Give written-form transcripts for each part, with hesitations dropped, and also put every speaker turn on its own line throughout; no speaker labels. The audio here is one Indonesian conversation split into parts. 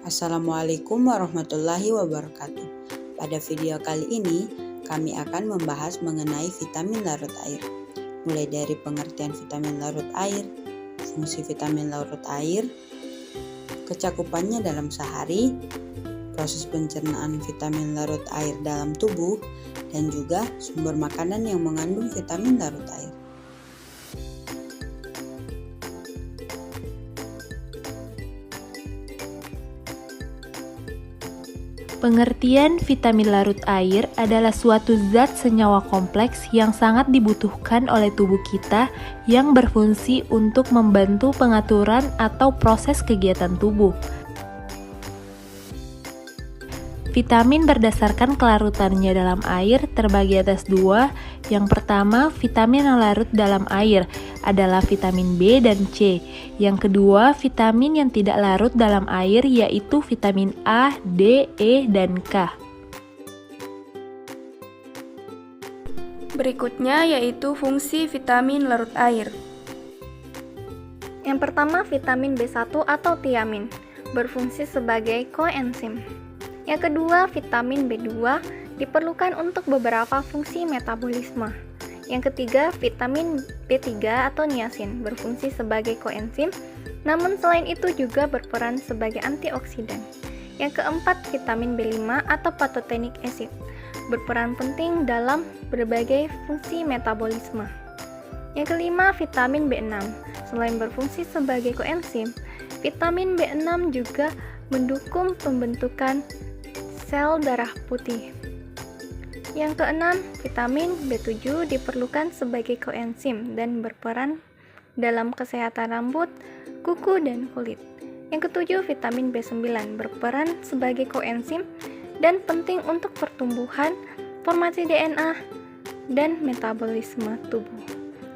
Assalamualaikum warahmatullahi wabarakatuh. Pada video kali ini, kami akan membahas mengenai vitamin larut air. Mulai dari pengertian vitamin larut air, fungsi vitamin larut air, kecakupannya dalam sehari, proses pencernaan vitamin larut air dalam tubuh, dan juga sumber makanan yang mengandung vitamin larut air.
Pengertian vitamin larut air adalah suatu zat senyawa kompleks yang sangat dibutuhkan oleh tubuh kita yang berfungsi untuk membantu pengaturan atau proses kegiatan tubuh. Vitamin berdasarkan kelarutannya dalam air terbagi atas dua. Yang pertama, vitamin yang larut dalam air adalah vitamin B dan C. Yang kedua, vitamin yang tidak larut dalam air yaitu vitamin A, D, E, dan K.
Berikutnya yaitu fungsi vitamin larut air. Yang pertama, vitamin B1 atau tiamin, berfungsi sebagai koenzim. Yang kedua, vitamin B2 diperlukan untuk beberapa fungsi metabolisme. Yang ketiga, vitamin B3 atau niacin berfungsi sebagai koenzim, namun selain itu juga berperan sebagai antioksidan. Yang keempat, vitamin B5 atau pantothenic acid berperan penting dalam berbagai fungsi metabolisme. Yang kelima, vitamin B6 selain berfungsi sebagai koenzim, vitamin B6 juga mendukung pembentukan sel darah putih. Yang keenam, vitamin B7 diperlukan sebagai koenzim dan berperan dalam kesehatan rambut, kuku, dan kulit. Yang ketujuh, vitamin B9 berperan sebagai koenzim dan penting untuk pertumbuhan, formasi DNA, dan metabolisme tubuh.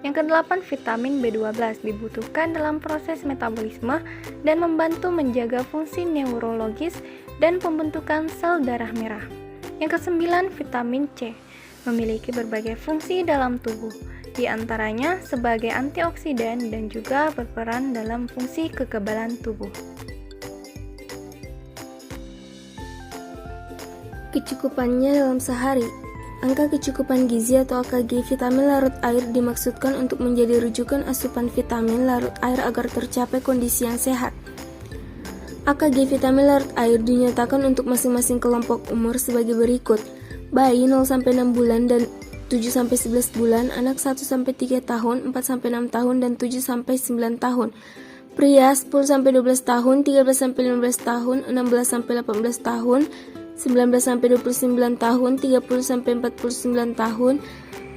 Yang kedelapan, vitamin B12 dibutuhkan dalam proses metabolisme dan membantu menjaga fungsi neurologis dan pembentukan sel darah merah. Yang kesembilan, vitamin C memiliki berbagai fungsi dalam tubuh, di antaranya sebagai antioksidan dan juga berperan dalam fungsi kekebalan tubuh.
Kecukupannya dalam sehari. Angka kecukupan gizi atau AKG vitamin larut air dimaksudkan untuk menjadi rujukan asupan vitamin larut air agar tercapai kondisi yang sehat. AKG vitamin larut air dinyatakan untuk masing-masing kelompok umur sebagai berikut: bayi 0-6 bulan dan 7-11 bulan, anak 1-3 tahun, 4-6 tahun, dan 7-9 tahun. Pria 10-12 tahun, 13-15 tahun, 16-18 tahun, 19-29 tahun, 30-49 tahun,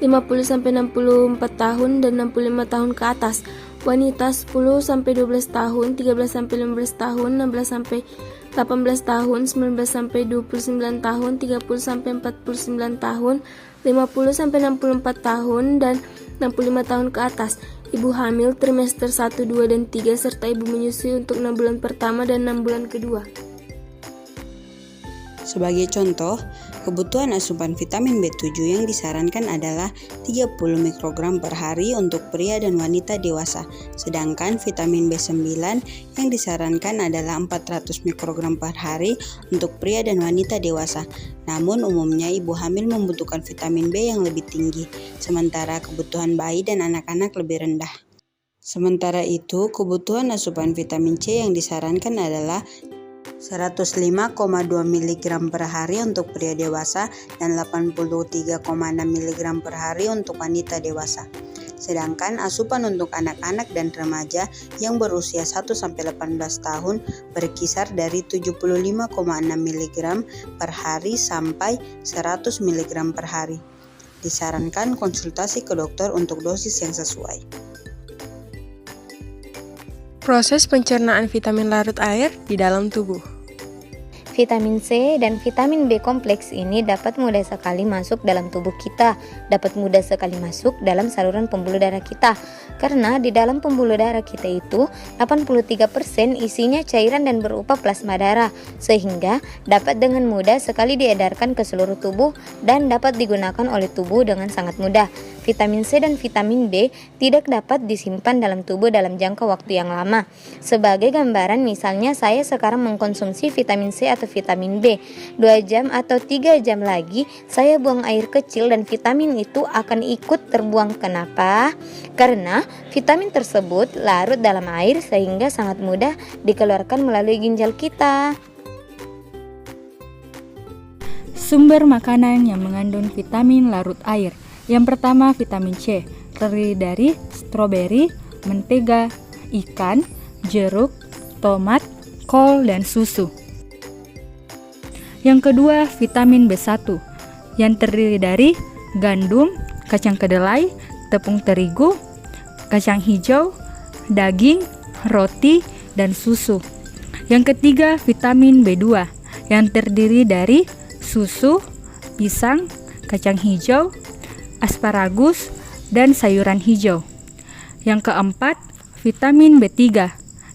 50-64 tahun, dan 65 tahun ke atas. Wanita 10-12 tahun, 13-15 tahun, 16-18 tahun, 19-29 tahun, 30-49 tahun, 50-64 tahun, dan 65 tahun ke atas. Ibu hamil trimester 1, 2, dan 3, serta ibu menyusui untuk 6 bulan pertama dan 6 bulan kedua.
Sebagai contoh, kebutuhan asupan vitamin B7 yang disarankan adalah 30 mikrogram per hari untuk pria dan wanita dewasa, sedangkan vitamin B9 yang disarankan adalah 400 mikrogram per hari untuk pria dan wanita dewasa. Namun umumnya ibu hamil membutuhkan vitamin B yang lebih tinggi, sementara kebutuhan bayi dan anak-anak lebih rendah. Sementara itu, kebutuhan asupan vitamin C yang disarankan adalah 105,2 mg per hari untuk pria dewasa dan 83,6 mg per hari untuk wanita dewasa. Sedangkan asupan untuk anak-anak dan remaja yang berusia 1-18 tahun berkisar dari 75,6 mg per hari sampai 100 mg per hari. Disarankan konsultasi ke dokter untuk dosis yang sesuai.
Proses pencernaan vitamin larut air di dalam tubuh.
Vitamin C dan vitamin B kompleks ini dapat mudah sekali masuk dalam tubuh kita, dapat mudah sekali masuk dalam saluran pembuluh darah kita. Karena di dalam pembuluh darah kita itu 83% isinya cairan dan berupa plasma darah, sehingga dapat dengan mudah sekali diedarkan ke seluruh tubuh dan dapat digunakan oleh tubuh dengan sangat mudah. vitamin C dan vitamin B tidak dapat disimpan dalam tubuh dalam jangka waktu yang lama. Sebagai gambaran, misalnya saya sekarang mengkonsumsi vitamin C atau vitamin B, 2 jam atau 3 jam lagi saya buang air kecil dan vitamin itu akan ikut terbuang. Kenapa? Karena vitamin tersebut larut dalam air sehingga sangat mudah dikeluarkan melalui ginjal kita.
Sumber makanan yang mengandung vitamin larut air. Yang pertama, vitamin C, terdiri dari stroberi, mentega, ikan, jeruk, tomat, kol, dan susu. Yang kedua, vitamin B1, yang terdiri dari gandum, kacang kedelai, tepung terigu, kacang hijau, daging, roti, dan susu. Yang ketiga, vitamin B2, yang terdiri dari susu, pisang, kacang hijau, asparagus, dan sayuran hijau. Yang keempat, vitamin B3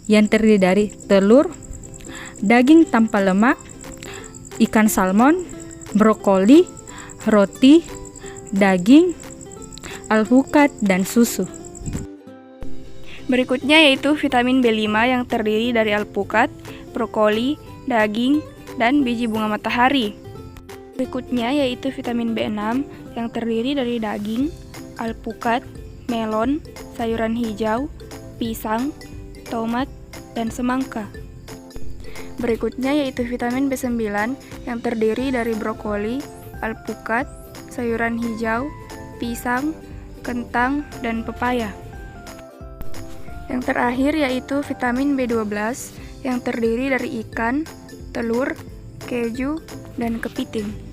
yang terdiri dari telur, daging tanpa lemak, ikan salmon, brokoli, roti, daging, alpukat, dan susu.
Berikutnya yaitu vitamin B5 yang terdiri dari alpukat, brokoli, daging, dan biji bunga matahari. Berikutnya yaitu vitamin B6 yang terdiri dari daging, alpukat, melon, sayuran hijau, pisang, tomat, dan semangka. Berikutnya yaitu vitamin B9 yang terdiri dari brokoli, alpukat, sayuran hijau, pisang, kentang, dan pepaya. Yang terakhir yaitu vitamin B12 yang terdiri dari ikan, telur, keju, dan kepiting.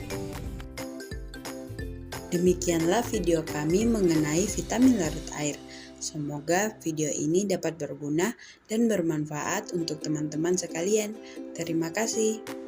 Demikianlah video kami mengenai vitamin larut air. Semoga video ini dapat berguna dan bermanfaat untuk teman-teman sekalian. Terima kasih.